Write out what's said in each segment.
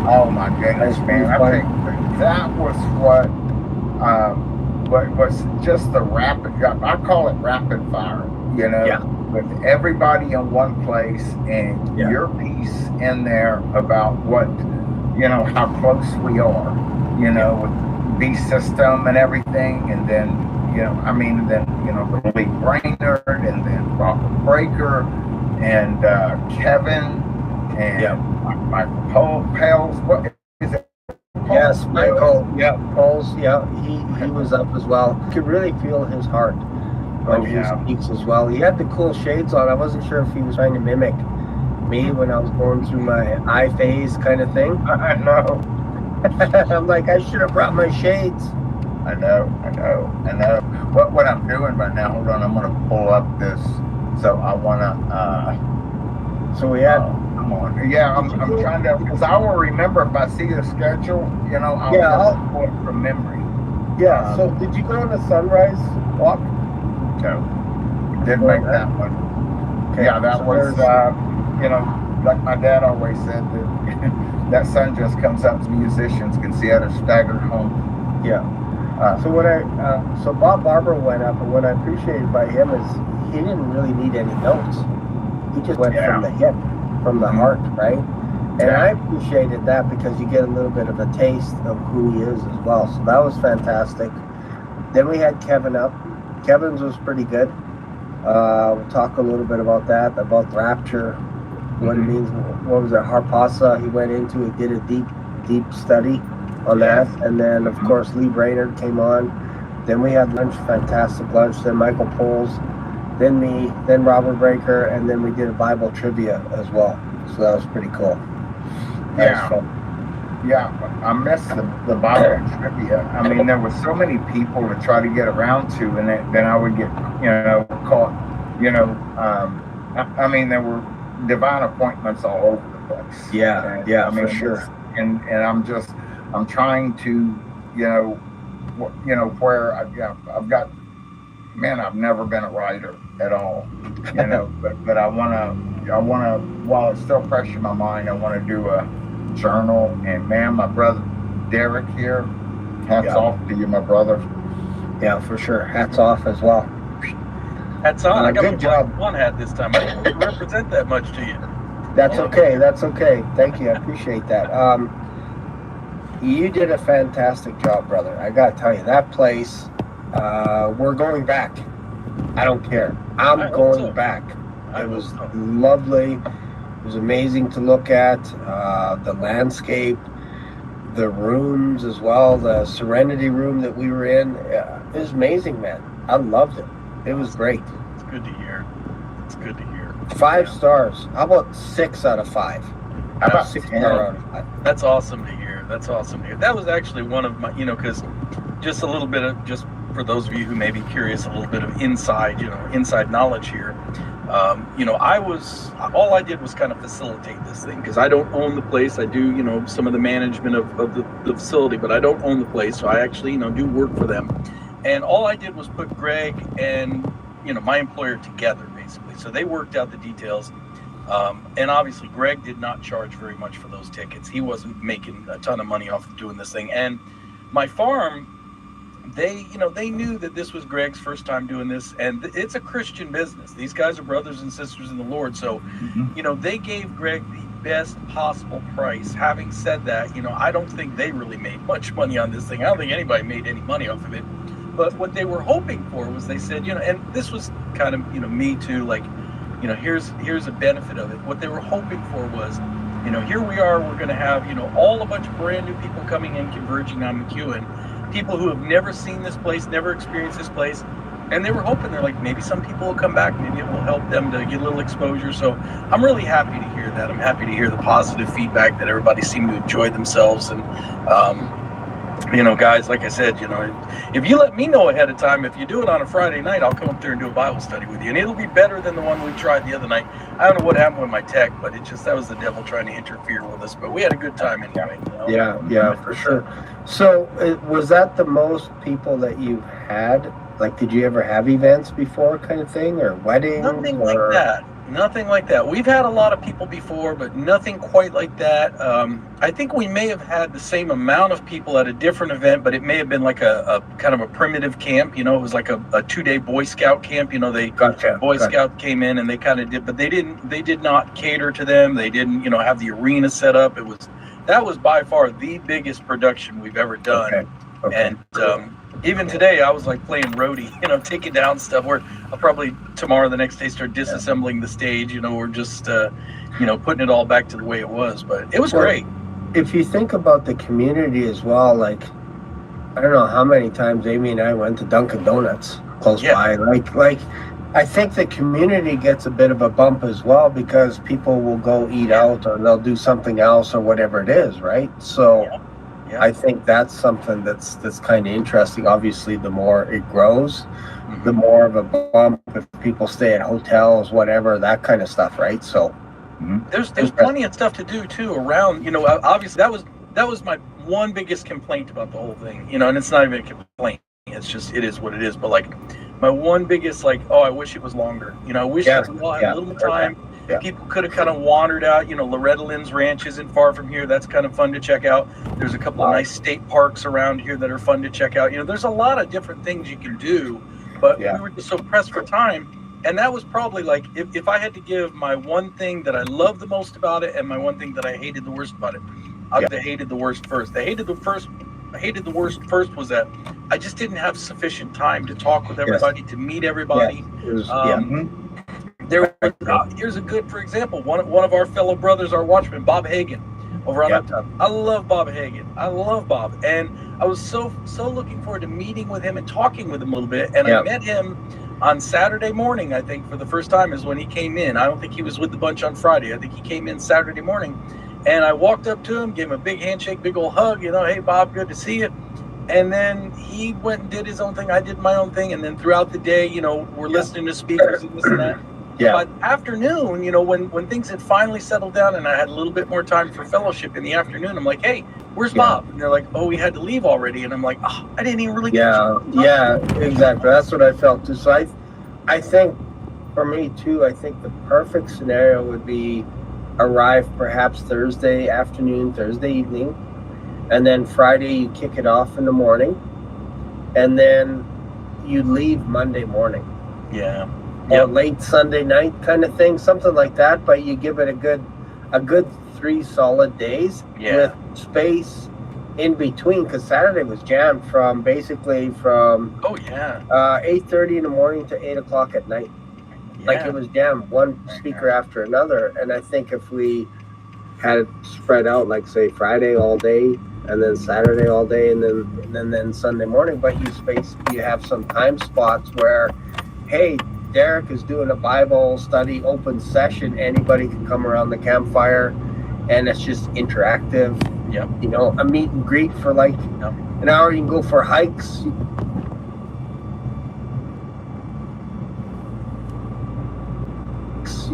Oh my goodness, man! I think that was what was just the rapid. I call it rapid fire. You know, Yeah, with everybody in one place and yeah, your piece in there about what how close we are. yeah. With B system and everything, and then then the Lee Brainerd, and then Robert Breaker, and Kevin, Yeah. and Michael Pales. What is it? Yes, Pales? Michael. Yeah, Paul's. Yeah, he was up as well. You could really feel his heart when Oh he yeah. speaks as well. He had the cool shades on. I wasn't sure if he was trying to mimic me when I was going through my eye phase kind of thing. I know. I'm like, I should have brought my shades. I know. What I'm doing right now? Hold on, I'm gonna pull up this. So I wanna. So we had. Come on. Yeah, I'm trying to, because I will remember if I see the schedule. I'll pull it from memory. Yeah. So did you go on the sunrise walk? No, didn't make that one. Okay, Yeah, that so was. Like my dad always said, that that sun just comes up. Musicians can see at a staggered home. Yeah. So Bob Barber went up, and what I appreciated by him is he didn't really need any notes. He just went from the hip, from the heart, right? And I appreciated that because you get a little bit of a taste of who he is as well. So that was fantastic. Then we had Kevin up. Kevin's was pretty good. We'll talk a little bit about that, about rapture, what it means. What was it, Harpasa? He went into it, did a deep study on that. And then, of course, Lee Brainerd came on. Then we had lunch, fantastic lunch. Then Michael Poles, then me, then Robert Breaker, and then we did a Bible trivia as well. So that was pretty cool. Yeah. I missed the Bible trivia. I mean, there were so many people to try to get around to, and then I would get, caught, I mean, there were divine appointments all over the place. Yeah, I mean, for sure. And I'm trying to, where I've got, man, I've never been a writer at all, but I want to, while it's still fresh in my mind, I want to do a journal. And man, my brother Derek here, hats off to you, my brother. Yeah, for sure. Hats off as well. Hats on. I got good job. One hat this time. I didn't represent that much to you. That's okay. Thank you. I appreciate that. You did a fantastic job, brother. I gotta tell you, that place, we're going back. I don't care. I'm going back. It was lovely. It was amazing to look at. The landscape, the rooms as well, the Serenity room that we were in. It was amazing, man. I loved it. It was great. It's good to hear. 5 stars. How about 6 out of 5? How about 6 out of 5? That's awesome to hear. That was actually one of my, because just a little bit of, just for those of you who may be curious, a little bit of inside knowledge here. All I did was kind of facilitate this thing, because I don't own the place. I do, some of the management of the facility, but I don't own the place. So I actually, do work for them. And all I did was put Greg and, my employer together, basically. So they worked out the details. And obviously, Greg did not charge very much for those tickets. He wasn't making a ton of money off of doing this thing. And my farm, they knew that this was Greg's first time doing this. And it's a Christian business. These guys are brothers and sisters in the Lord. So, they gave Greg the best possible price. Having said that, I don't think they really made much money on this thing. I don't think anybody made any money off of it. But what they were hoping for was, they said, and this was kind of, me too, like, here's a benefit of it. What they were hoping for was, here we are, we're going to have, all a bunch of brand new people coming in, converging on McEwen, people who have never seen this place, never experienced this place. And they were hoping, they're like, maybe some people will come back, maybe it will help them to get a little exposure. So I'm really happy to hear that. I'm happy to hear the positive feedback that everybody seemed to enjoy themselves. And, guys, like I said, if you let me know ahead of time, if you do it on a Friday night, I'll come up there and do a Bible study with you. And it'll be better than the one we tried the other night. I don't know what happened with my tech, but that was the devil trying to interfere with us. But we had a good time anyway. Yeah, for sure. So was that the most people that you've had? Like, did you ever have events before, kind of thing, or weddings? Nothing like that. Nothing like that. We've had a lot of people before, but nothing quite like that. I think we may have had the same amount of people at a different event, but it may have been like a kind of a primitive camp. You know, it was like a 2-day Boy Scout camp. You know, Boy Scout came in and they kind of did, but they did not cater to them. They didn't, have the arena set up. That was by far the biggest production we've ever done. Okay. And even today, I was like playing roadie, taking down stuff. I'll probably tomorrow, the next day, start disassembling the stage. Or just, putting it all back to the way it was. But it was great. If you think about the community as well, like, I don't know how many times Amy and I went to Dunkin' Donuts close by. Like, I think the community gets a bit of a bump as well because people will go eat out or they'll do something else or whatever it is, right? So. Yeah. I think that's something that's kind of interesting. Obviously, the more it grows, the more of a bump if people stay at hotels, whatever, that kind of stuff, right? So there's plenty of stuff to do too around. Obviously that was my one biggest complaint about the whole thing. And it's not even a complaint. It's just it is what it is. But like my one biggest I wish it was longer. I wish I had a little more time. Yeah. People could have kind of wandered out. Loretta Lynn's Ranch isn't far from here. That's kind of fun to check out. There's a couple of nice state parks around here that are fun to check out. There's a lot of different things you can do, but we were just so pressed for time. And that was probably like, if I had to give my one thing that I loved the most about it and my one thing that I hated the worst about it, I would have hated the worst first. I hated the worst first was that I just didn't have sufficient time to talk with everybody, to meet everybody. Here's a good, for example, one of our fellow brothers, our watchman, Bob Hagan, over on Uptown. I love Bob Hagan. I love Bob, and I was so looking forward to meeting with him and talking with him a little bit. And I met him on Saturday morning, I think, for the first time is when he came in. I don't think he was with the bunch on Friday. I think he came in Saturday morning, and I walked up to him, gave him a big handshake, big old hug. Hey Bob, good to see you. And then he went and did his own thing. I did my own thing, and then throughout the day, we're listening to speakers and this and that. By afternoon, when things had finally settled down and I had a little bit more time for fellowship in the afternoon, I'm like, hey, where's Bob? And they're like, oh, we had to leave already. And I'm like, oh, I didn't even really get exactly. That's what I felt too. So I think for me too, I think the perfect scenario would be arrive perhaps Thursday afternoon, Thursday evening, and then Friday you kick it off in the morning, and then you leave Monday morning. Yeah. Or late Sunday night kind of thing, something like that. But you give it a good 3 solid days with space in between, because Saturday was jammed from 8:30 in the morning to 8 o'clock at night. Like it was jammed, one speaker after another. And I think if we had it spread out, like say Friday all day, and then Saturday all day, and then Sunday morning, but you have some time spots where, hey, Derek is doing a Bible study open session. Anybody can come around the campfire, and it's just interactive. A meet and greet for like an hour. You can go for hikes. You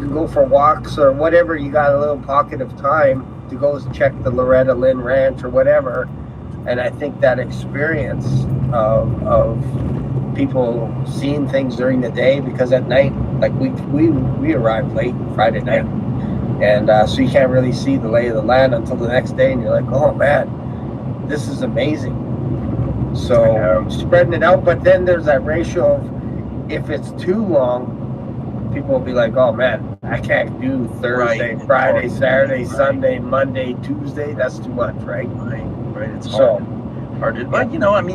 can go for walks or whatever. You got a little pocket of time to go check the Loretta Lynn Ranch or whatever. And I think that experience of people seeing things during the day, because at night, like we arrived late Friday night, and so you can't really see the lay of the land until the next day, and you're like, oh man, this is amazing. So spreading it out, but then there's that ratio of if it's too long, people will be like, oh man, I can't do Thursday, Friday, Saturday, Sunday, Monday, Tuesday. That's too much, right? Right. It's hard. But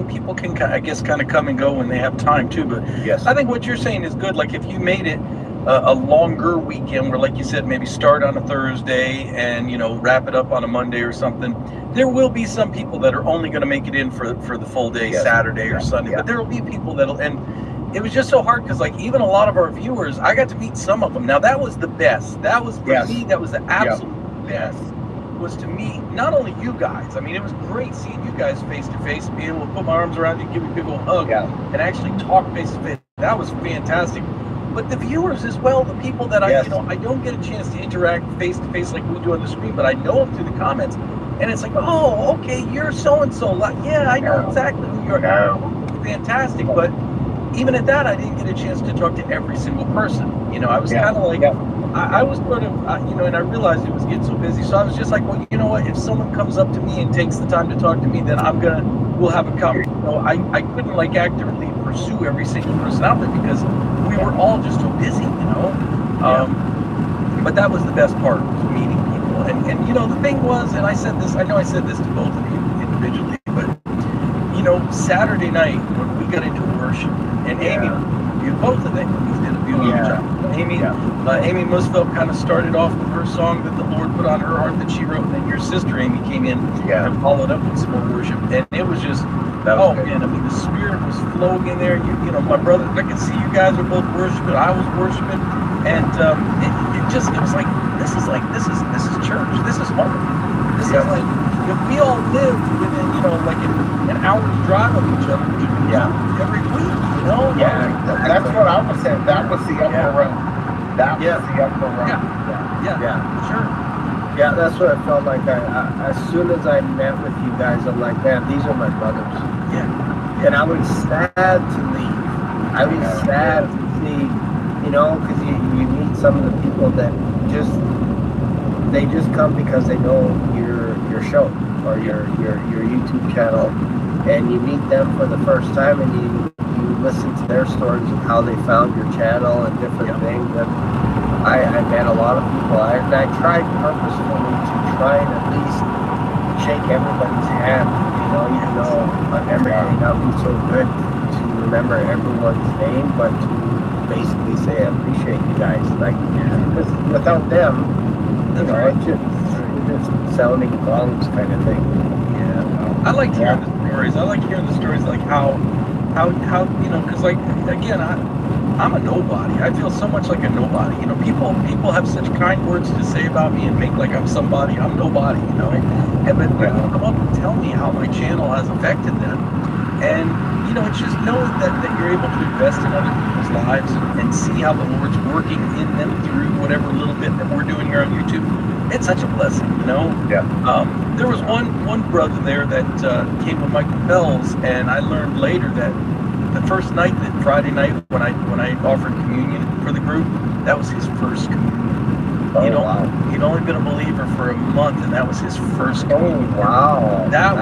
people can, I guess, kind of come and go when they have time too. But I think what you're saying is good. Like if you made it a longer weekend, where, like you said, maybe start on a Thursday and wrap it up on a Monday or something. There will be some people that are only going to make it in for the full day, Saturday or Sunday. But there will be people that'll. And it was just so hard because, like, even a lot of our viewers, I got to meet some of them. Now that was the best. That was for me. That was the absolute best. Was to meet not only you guys. I mean, it was great seeing you guys face to face, being able to put my arms around you, give you a big old hug, and actually talk face to face. That was fantastic. But the viewers as well, the people that I don't get a chance to interact face to face like we do on the screen, but I know them through the comments, and it's like, oh, okay, you're so and so. Like, I know exactly who you are. Fantastic, but even at that, I didn't get a chance to talk to every single person. I was kind of like, I was sort of, you know, and I realized it was getting so busy. So I was just like, well, you know what? If someone comes up to me and takes the time to talk to me, then we'll have a conversation. You know, I couldn't like actively pursue every single person out there because we were all just so busy, you know. But that was the best part, was meeting people. And you know, the thing was, and I know I said this to both of you individually, but you know, Saturday night when we got into worship, and Amy, both of them did a beautiful job. Amy Musfeldt kind of started off with her song that the Lord put on her heart that she wrote, and then your sister Amy came in and followed up with some more worship, and it was just, man, I mean, the Spirit was flowing in there. You know, my brother, I could see you guys were both worshiping, I was worshiping, and it was like, this is church, this is home, this is like, if we all lived within, you know, like an hour's drive of each other, every week, you know? That's what I was saying. That was the upper room. That was the upper room. Sure. Yeah, that's what I felt like. As soon as I met with you guys, I'm like, man, these are my brothers. And I was sad to leave. I was sad to see, you know, because you meet some of the people that they just come because they know your show or your YouTube channel, and you meet them for the first time, and you listen to their stories of how they found your channel and different things. And I met a lot of people, and I tried purposefully to try and at least shake everybody's hand, you know, even though my memory may not be so good to remember everyone's name, but to basically say I appreciate you guys. Like, without them, you know, it's just sounding gongs kind of thing. I like hearing the stories. I like hearing the stories, like how you know, because like, again, I'm a nobody. I feel so much like a nobody. You know, people have such kind words to say about me and make like I'm somebody. I'm nobody, you know. And but people come up and tell me how my channel has affected them. And you know, it's just knowing that you're able to invest in other people's lives and see how the Lord's working in them through whatever little bit that we're doing here on YouTube. It's such a blessing, you know. There was one brother there that came with Michael Bells, and I learned later that the first night, that Friday night, when I offered communion for the group, that was his first communion. He'd only been a believer for a month, and that was his first communion. That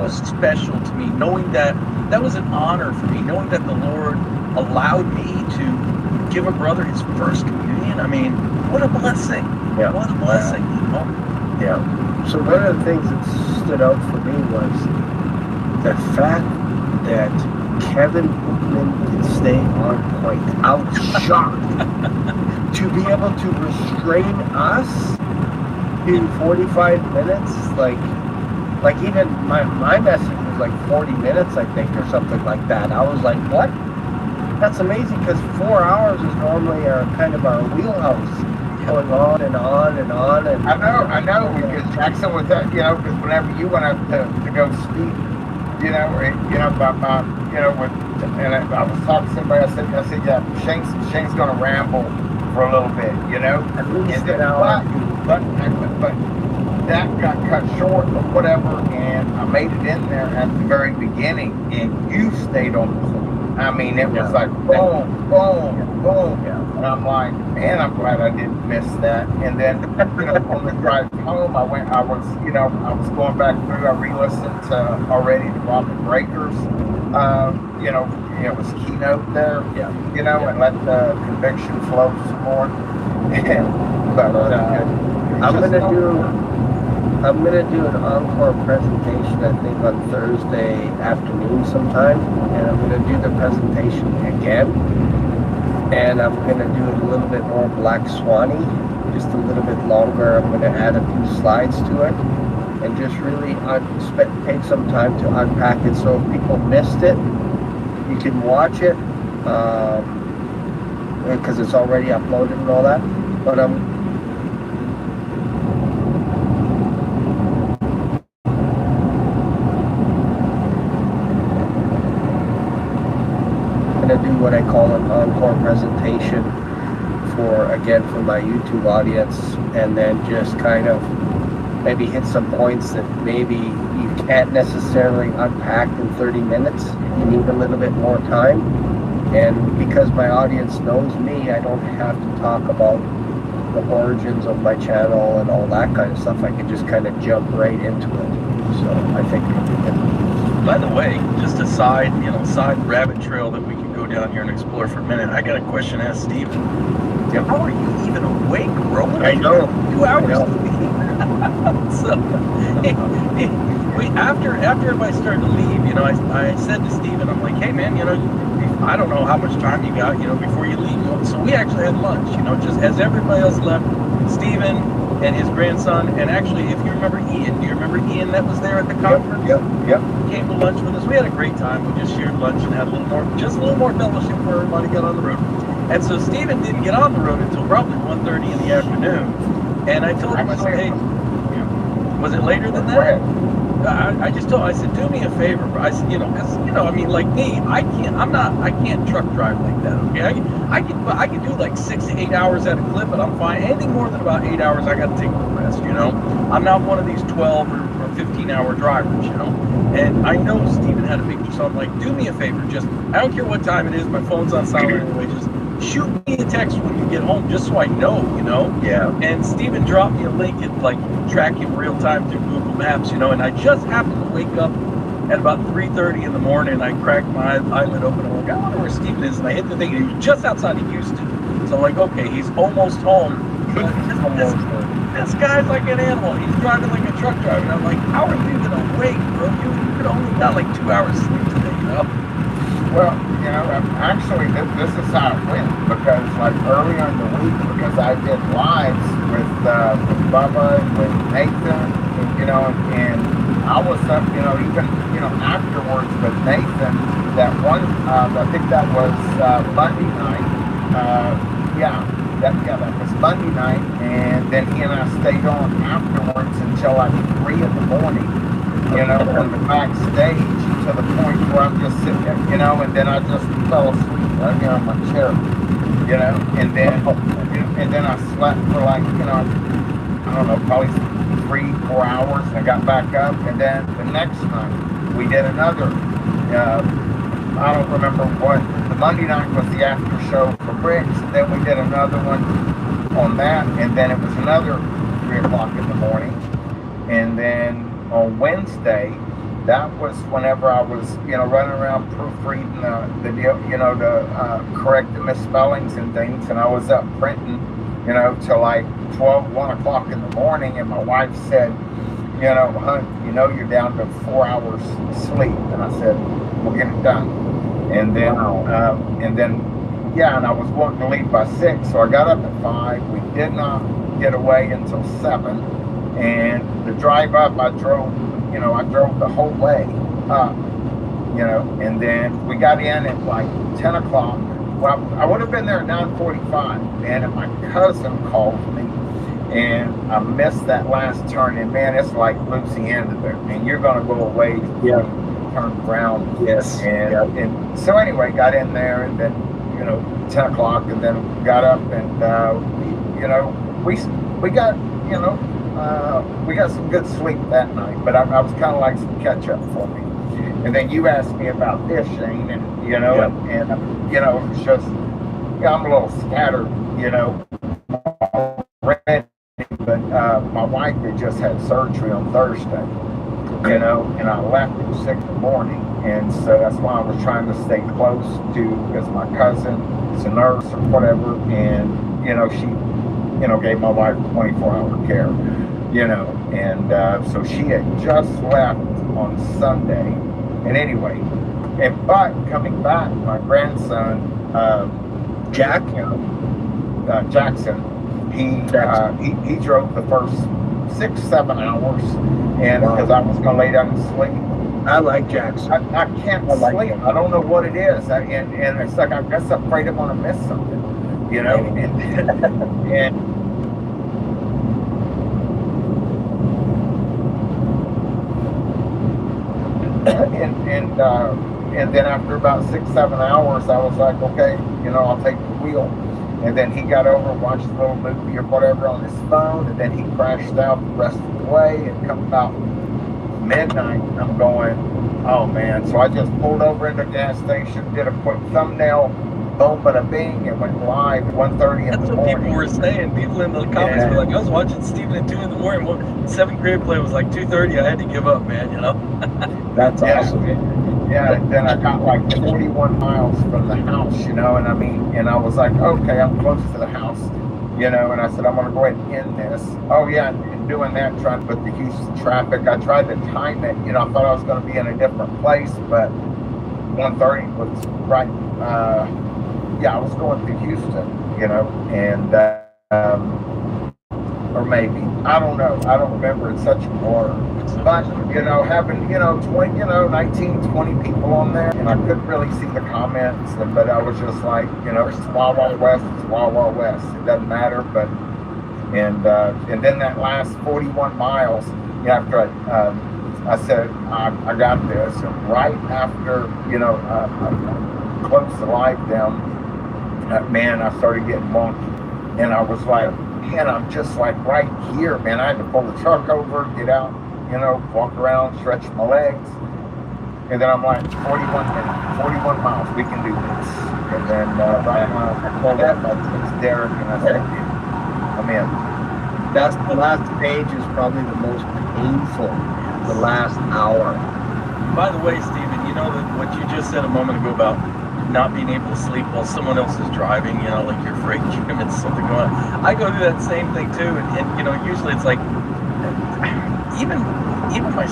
was special to me, knowing that was an honor for me, knowing that the Lord allowed me to give a brother his first communion. I mean, what a blessing. What a blessing, you know? So one of the things that stood out for me was the fact that Kevin Bookman could stay on point. I was shocked to be able to restrain us in 45 minutes. Like even my message was like 40 minutes, I think, or something like that. I was like, what? That's amazing, because 4 hours is normally kind of our wheelhouse. Going on and on and on, and I know, because Jackson was that, you know, because whenever you went up to go speak, you know, about my, you know, and I was talking to somebody, I said, yeah, Shane's gonna ramble for a little bit, you know, at least an hour. But that got cut short or whatever, and I made it in there at the very beginning, and you stayed on the point. I mean, it was like boom, boom, boom. And I'm like, man, I'm glad I didn't miss that. And then, you know, on the drive home, I was going back through, I re-listened to already the Robert Breakers, you know, it was keynote there, you know, and let the conviction flow some more. But I'm gonna do an encore presentation, I think, on Thursday afternoon sometime, and I'm gonna do the presentation again, and I'm gonna do it a little bit more Black Swanny, just a little bit longer. I'm gonna add a few slides to it, and just really take some time to unpack it. So if people missed it, you can watch it, because it's already uploaded and all that. But I'm going to do what I call an encore presentation for my YouTube audience, and then just kind of maybe hit some points that maybe you can't necessarily unpack in 30 minutes. You need a little bit more time, and because my audience knows me, I don't have to talk about the origins of my channel and all that kind of stuff, I can just kind of jump right into it. So I think it'll be good. By the way, just a side rabbit trail that we can go down here and explore for a minute. I got a question to ask Steven. Yep. How are you even awake, bro? I know. 2 hours. So, after everybody started to leave, I said to Steven, I'm like, hey man, I don't know how much time you got, before you leave. So we actually had lunch, just as everybody else left. Steven and his grandson, and actually, if you remember Ian, do you remember Ian that was there at the conference? Yep. Came to lunch with us. We had a great time. We just shared lunch and had a little more fellowship before everybody got on the road. And so Steven didn't get on the road until probably 1:30 in the afternoon. And I told him, I said, hey, was it later than that? I just told him, I said, do me a favor, bro. I said, because, like me, I can't truck drive like that, okay? I can do like 6 to 8 hours at a clip, but I'm fine. Anything more than about 8 hours, I got to take a rest, I'm not one of these 12 or 15-hour drivers, And I know Steven had a picture, so I'm like, do me a favor, I don't care what time it is, my phone's on silent anyway, just shoot me a text when you get home, just so I know, Yeah. And Steven dropped me a link and like track him real time through Google Maps, and I just happened to wake up at about 3:30 in the morning. I cracked my eyelid open and I'm like, I wonder where Steven is, and I hit the thing, and he was just outside of Houston. So I'm like, okay, he's almost home. This guy's like an animal. He's driving like a truck driver. And I'm like, how are you even awake, bro? You could only got like 2 hours sleep today, Well, actually, this is how it went, because like earlier in the week, because I did lives with Bubba, with Nathan, and I was up, even, afterwards with Nathan, that one, I think that was Monday night, that was Monday night, and then he and I stayed on afterwards until like 3 in the morning, on the backstage, to the point where I'm just sitting there, and then I just fell asleep right here on my chair, and then I slept for like, I don't know, probably 3-4 hours, and I got back up, and then the next night we did another, I don't remember what, the Monday night was the after show for Briggs, and then we did another one on that, and then it was another 3 o'clock in the morning, and then on Wednesday, that was whenever I was, running around proofreading the deal, to correct the misspellings and things, and I was up printing, till like 1 o'clock in the morning, and my wife said, hon, you're down to 4 hours sleep, and I said, we'll get it done, and then, and I was wanting to leave by 6, so I got up at 5. We did not get away until 7, and the drive up, I drove the whole way up, and then we got in at like 10 o'clock. Well, I would have been there at 9:45, man, and my cousin called me, and I missed that last turn, and man, it's like Louisiana there, and you're going to go away, turn around. Yes. And so anyway, got in there, and then, 10 o'clock, and then got up, and, we got, we got some good sleep that night, but I was kind of like some catch up for me. And then you asked me about this, Shane, and it's just, I'm a little scattered, already, but my wife had just had surgery on Thursday, and I left at 6 in the morning, and so that's why I was trying to stay close to, because my cousin is a nurse or whatever, and she gave my wife 24-hour care, and so she had just left on Sunday, and anyway, but coming back, my grandson, Jackson, he drove the first 6-7 hours, and because I was gonna lay down and sleep. I like Jackson. I can't sleep. I don't know what it is, and it's like I guess I'm afraid I'm gonna miss something, and then after about 6-7 hours, I was like, okay, I'll take the wheel. And then he got over and watched a little movie or whatever on his phone, and then he crashed out the rest of the way, and come about midnight, I'm going, oh man. So I just pulled over in the gas station, did a quick thumbnail boom, bada bing, it went live at 1:30 in That's the what people morning. were saying. People in the comments were like, I was watching Steven at 2 in the morning. Well, 7th grade play was like 2:30. I had to give up, man, you know? That's awesome. Yeah, and then I got like 41 miles from the house, you know, and I mean, and I was like, okay, I'm close to the house, you know, and I said, I'm going to go ahead and end this. Oh, yeah, and doing that, trying to put the Houston traffic, I tried to time it, you know, I thought I was going to be in a different place, but 1:30 was right, yeah, I was going to Houston, you know, and, or maybe, I don't know, I don't remember, it's such a blur. But, you know, having, you know, 20, you know, 19, 20 people on there, and I couldn't really see the comments, but I was just like, you know, it's Wild Wild West, it's Wild Wild West. It doesn't matter, but, and then that last 41 miles, you know, after I said, I got this, and right after, you know, I closed the light down, man, I started getting wonky, and I was like, man, I'm just like right here, man. I had to pull the truck over, get out, you know, walk around, stretch my legs. And then I'm like, 41 minutes, 41 miles, we can do this. And then right now I pulled up, it's Derek, and I said, I'm in. That's the last stage is probably the most painful, the last hour. By the way, Steven, you know that what you just said a moment ago about not being able to sleep while someone else is driving, you know, like you're afraid you're going to miss something going on. I go through that same thing too, and you know, usually it's like, even my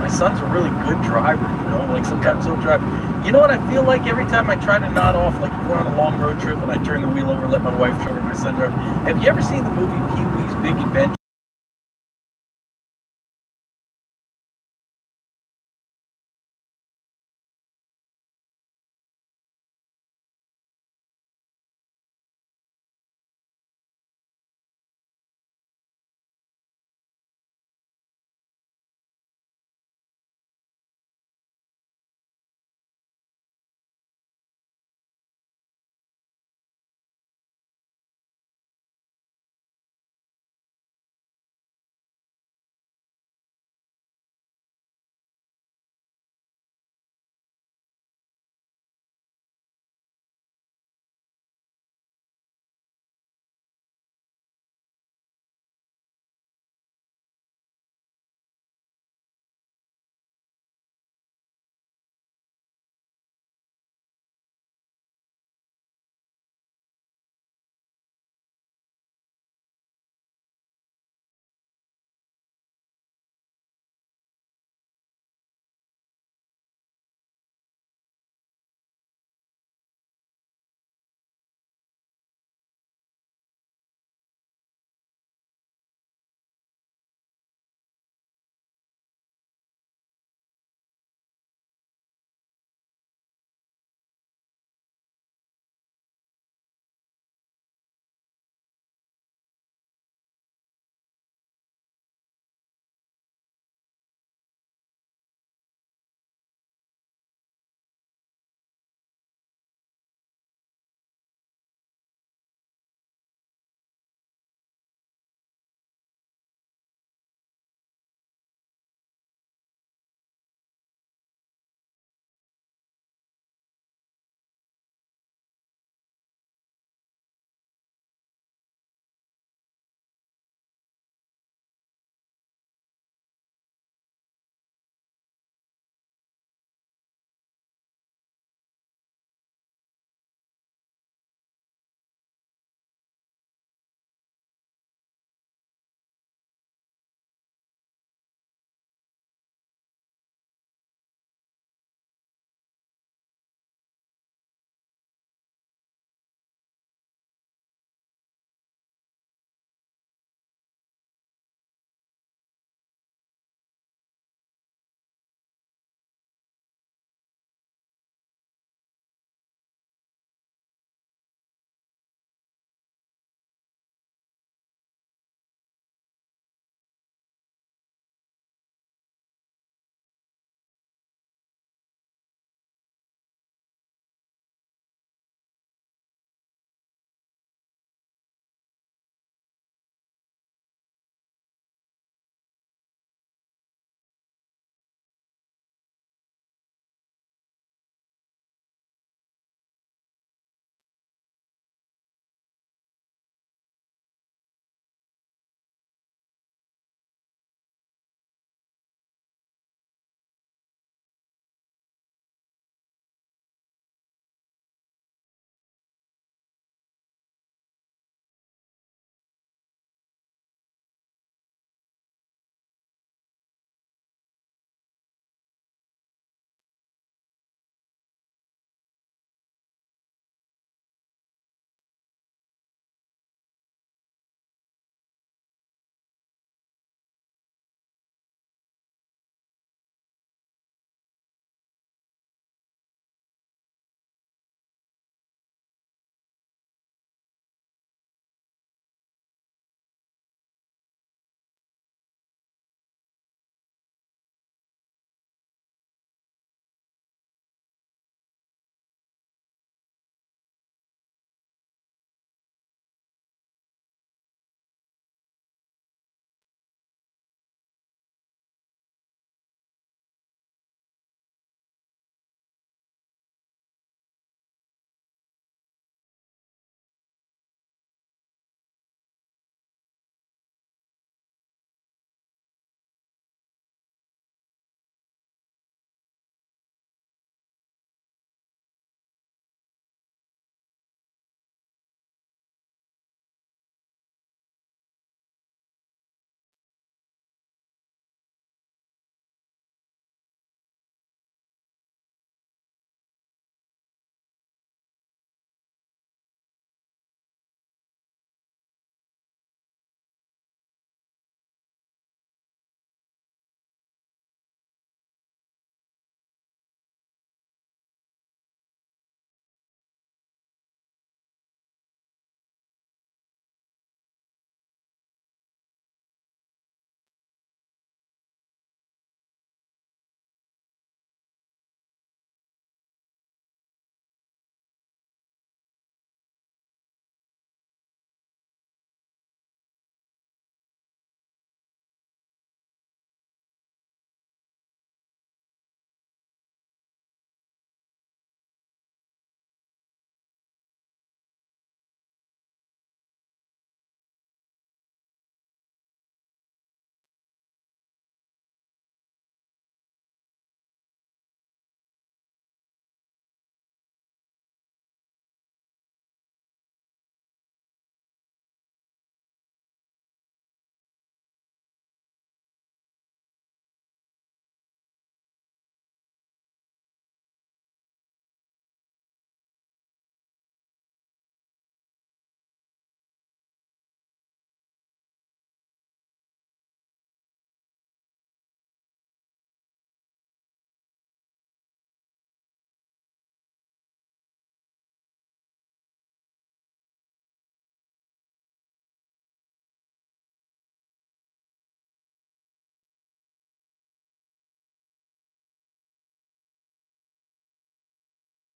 son's a really good driver, you know, like sometimes he'll drive. You know what I feel like every time I try to nod off, like we're on a long road trip and I turn the wheel over, let my wife drive or my son drive. Have you ever seen the movie Pee-wee's Big Adventure?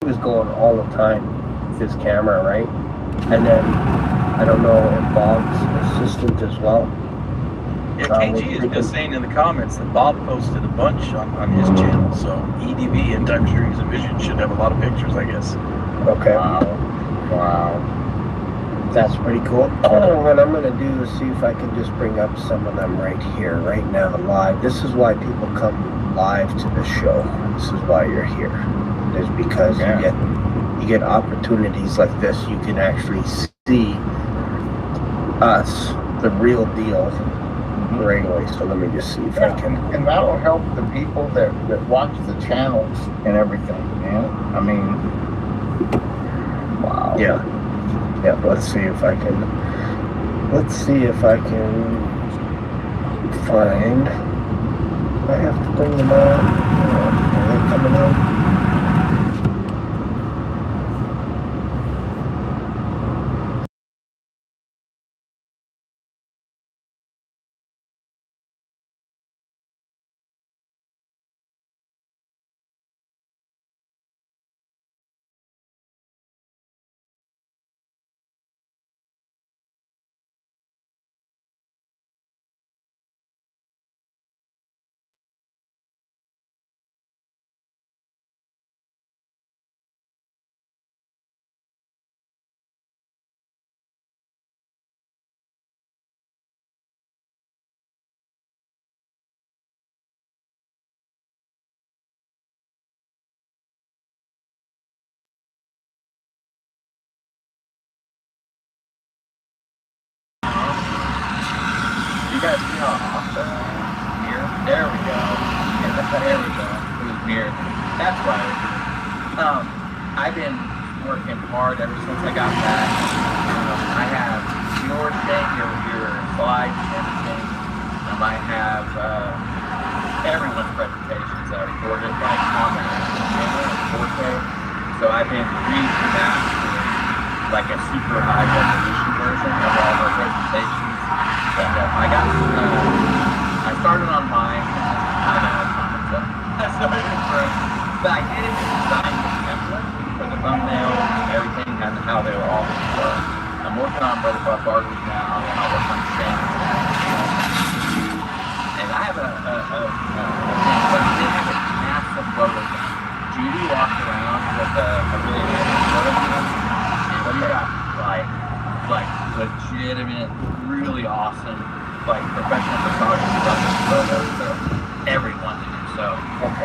was going all the time with his camera, right? And then I don't know if Bob's assistant as well. Yeah, KG is just saying in the comments that Bob posted a bunch on his channel, so EDV and Time Series of Vision should have a lot of pictures, I guess. Okay. Wow. That's pretty cool. What I'm going to do is see if I can just bring up some of them right here, right now, live. This is why people come live to the show. This is why you're here. Is because you get opportunities like this. You can actually see us, the real deal, right away. So let me just see if I can. And that'll help the people that watch the channels and everything, man. I mean, wow. Yeah. Yeah, let's see if I can find. I have to bring them out. Are they coming out? You guys see how awesome here? There we go. There we go. It was weird. That's why I've been working hard ever since I got back. I have your thing, your slides and everything. I have everyone's presentations I recorded like on the camera in 4K. So I've been remastering like a super high resolution version of all our presentations. And I started on mine. I know it's not so I started first, but I did design the template for the thumbnail and everything and how they were all going to work. I'm working on Brother Bob Barber's now, and I'll work on Shane. And I have a thing, but they have a massive logo. Judy walked around with a really nice photo, and we got like legitimate, really awesome, like professional photographers photos for everyone to do. So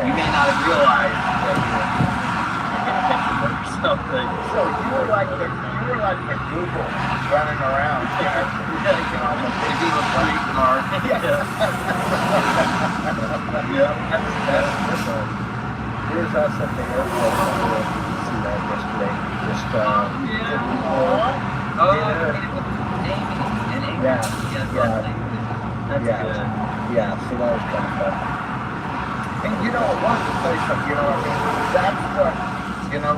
you may not have realized that you were getting pictures of something. So you were like the Google running around. The Google Street Card. Here's us at the airport. You see that yesterday. Just yeah, so that was kind of fun. And you know, I wanted to say something, you know what I mean? That's what, you know,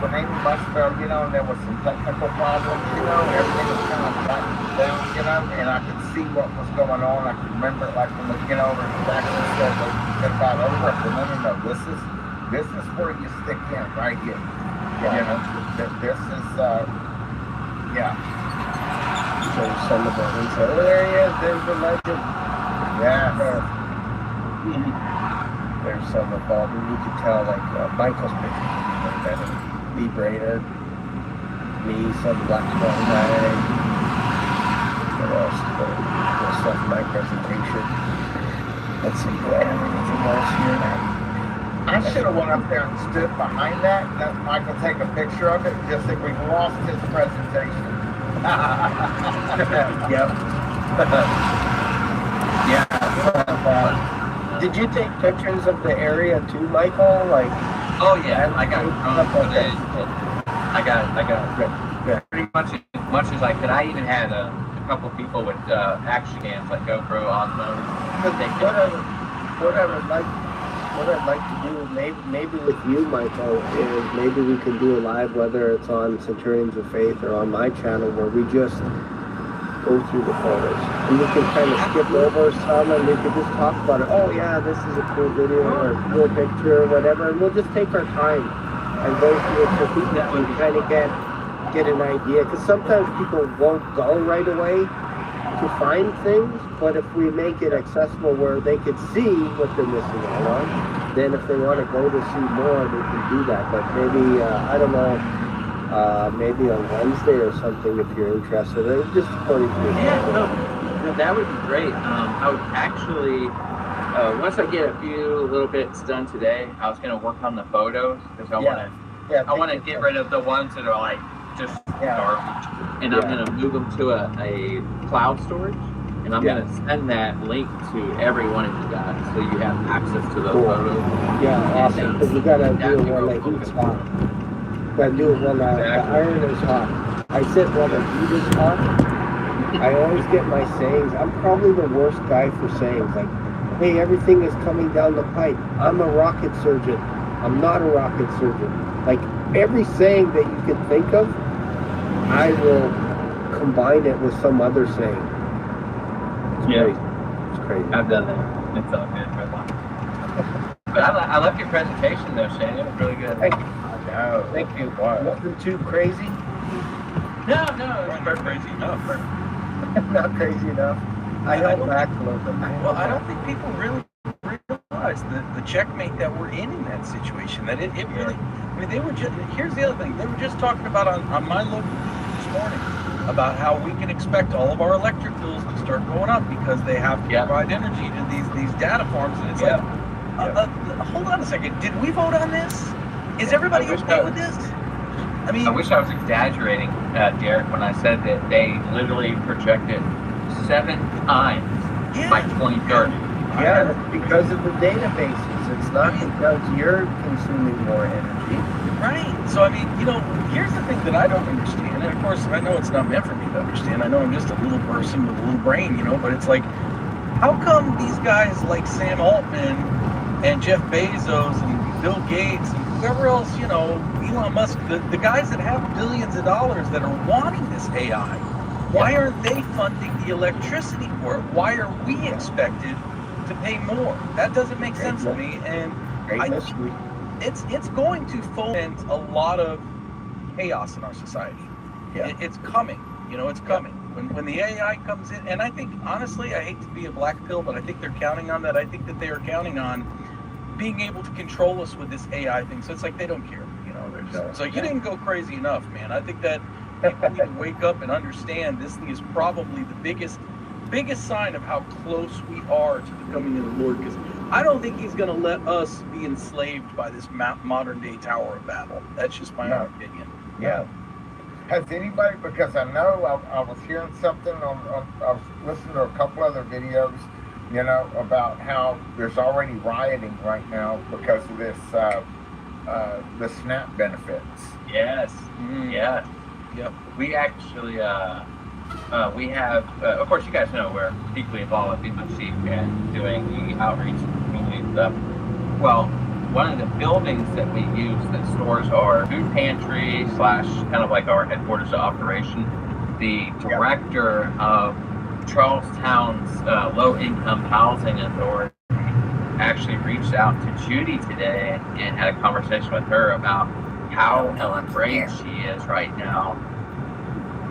when Amy Musk fell, you know, and there was some technical problems, you know, everything was kind of flattened down, you know, and I could see what was going on. I could remember it like when the, you know, the actually said they got over it. No, this is where you stick in, right here. Yeah. You know, this is, yeah. So some of the inside. Oh, there he is. There's the legend. Yeah. There's some of Bob. You could tell, like, Michael's picture would be better. Lee Brainerd. Me, some Black Swan guy. What else? The stuff in my presentation. Let's see. Do I have anything else here? I should have went up there and stood behind that and let Michael take a picture of it, just that we've lost his presentation. Yep. Yeah. Did you take pictures of the area too, Michael? Like, oh yeah, I got drone footage. I got pretty much as I could. I even had a couple people with action cams like GoPro, Osmo. What I'd like to do, maybe with you, Michael, is maybe we can do a live, whether it's on Centurions of Faith or on my channel, where we just go through the photos. And we can kind of skip over some and we can just talk about it. Oh yeah, this is a cool video or a cool picture or whatever. And we'll just take our time and go through it so people can kind of get an idea. Because sometimes people won't go right away to find things, but if we make it accessible where they could see what they're missing out on, then if they want to go to see more, they can do that. But maybe, I don't know, maybe on Wednesday or something if you're interested. Just according to your no, that would be great. I would actually, once I get a few little bits done today, I was going to work on the photos because I want to get rid of the ones that are like just garbage, and I'm going to move them to a cloud storage, and I'm going to send that link to every one of you guys so you have access to those photos. Yeah, awesome. Because we got to do one that heat's hot. Got to do it when the iron is hot. I said when the heat is hot. I always get my sayings. I'm probably the worst guy for sayings. Like, hey, everything is coming down the pipe. I'm a rocket surgeon. I'm not a rocket surgeon. Like, every saying that you can think of, I will combine it with some other saying. It's crazy. I've done that. It's all good. But I love your presentation though, Shane. It was really good. Thank you. No, thank you. Nothing too crazy? No, it's not crazy enough. Not crazy enough. I held back a little bit. Well, I don't think people really realize the checkmate that we're in that situation. That it really, I mean, they were just, here's the other thing. They were just talking about on my look this morning about how we can expect all of our electric bills to start going up because they have to provide energy to these data farms. And it's like, hold on a second. Did we vote on this? Is everybody okay with this? I mean, I wish I was exaggerating, Derek, when I said that they literally projected 7 times by 2030. Yeah, that's because of the databases. It's not because you're consuming more energy. Right. So, I mean, here's the thing that I don't understand. And of course, I know it's not meant for me to understand. I know I'm just a little person with a little brain, but it's like, how come these guys like Sam Altman and Jeff Bezos and Bill Gates and whoever else, Elon Musk, the guys that have billions of dollars that are wanting this AI, why aren't they funding the electricity for it? Why are we expected to pay more? That doesn't make sense to me, and it's going to foment a lot of chaos in our society. It's coming. It's coming. When the AI comes in, and I think, honestly, I hate to be a black pill, but I think they're counting on that. I think that they are counting on being able to control us with this AI thing. So it's like they don't care. They're just, so you didn't go crazy enough, man. I think that people need to wake up and understand this thing is probably the biggest sign of how close we are to the coming of the Lord, because I don't think he's going to let us be enslaved by this modern day Tower of Babel. That's just my own opinion. Yeah. Has anybody, because I know I was hearing something I was listening to a couple other videos, about how there's already rioting right now because of this, the SNAP benefits. Yes. Yeah. Yep. We actually, we have, of course, you guys know we're deeply involved with Feed Sheep and doing the outreach community stuff. Well, one of the buildings that we use that stores our food pantry / kind of like our headquarters of operation, the director of Charlestown's low-income housing authority actually reached out to Judy today and had a conversation with her about how afraid she is right now,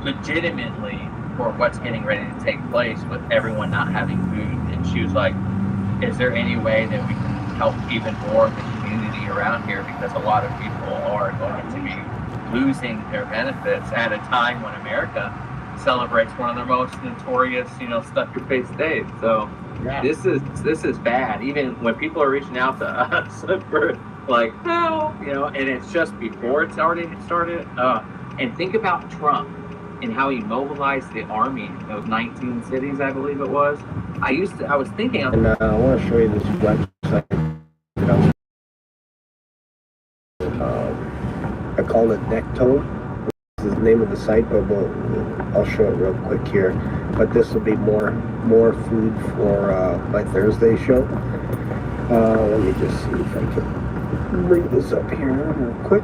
legitimately, for what's getting ready to take place with everyone not having food. And she was like, is there any way that we can help even more of the community around here, because a lot of people are going to be losing their benefits at a time when America celebrates one of their most notorious, stuff your face days. So this is bad. Even when people are reaching out to us for like, help, and it's just before it's already started. And think about Trump and how he mobilized the army in those 19 cities, I believe it was. I was thinking. And I want to show you this website. I call it Nectone. This is the name of the site, but I'll show it real quick here. But this will be more food for my Thursday show. Let me just see if I can bring this up here real quick.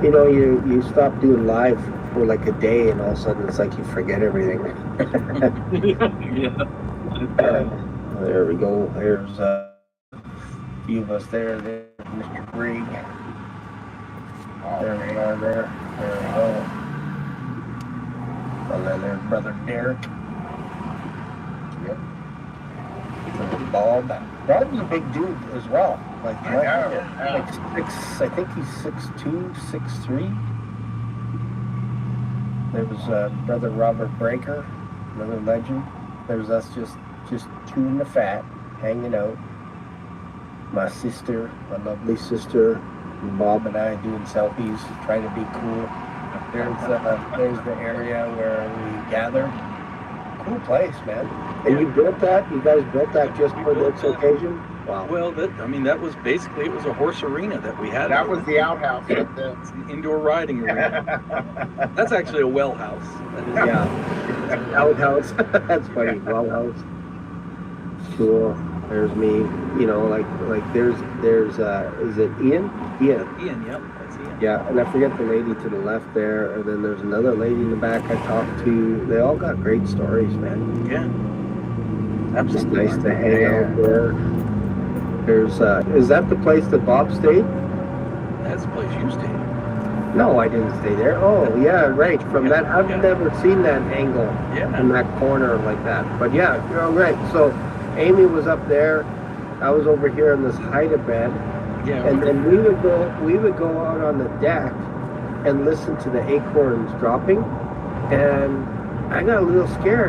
You stop doing live for like a day, and all of a sudden it's like you forget everything. Yeah. There we go. There's a few of us there. There's Mr. Greg. There we are there. There we go. And then there's Brother Derek. Yep. Brother Bob. Bob's a big dude as well. Like, like six, I think he's 6'2", 6'3". There was Brother Robert Breaker, another legend. There's us just chewing the fat, hanging out. My sister, my lovely sister, Bob and I doing selfies, trying to be cool. There's the area where we gathered. Cool place, man. And you built that? You guys built that just for this occasion? Wow. Well, that was basically, it was a horse arena that we had. That was the outhouse right there. It's an indoor riding arena. That's actually a well house. That is, yeah. Outhouse. That's funny. Well house. Cool. There's me. You know, like there's is it Ian? Ian, yep. That's Ian. Yeah, and I forget the lady to the left there, and then there's another lady in the back I talked to. They all got great stories, man. Yeah. Just Absolutely. nice to hang out there. There's is that the place that Bob stayed? That's the place you stayed. No, I didn't stay there. Oh, yeah, right. From that, I've never seen that angle from that corner like that. But yeah, you're all right. So Amy was up there. I was over here in this hide-a bed. Yeah. And then we would go out on the deck and listen to the acorns dropping. And I got a little scared.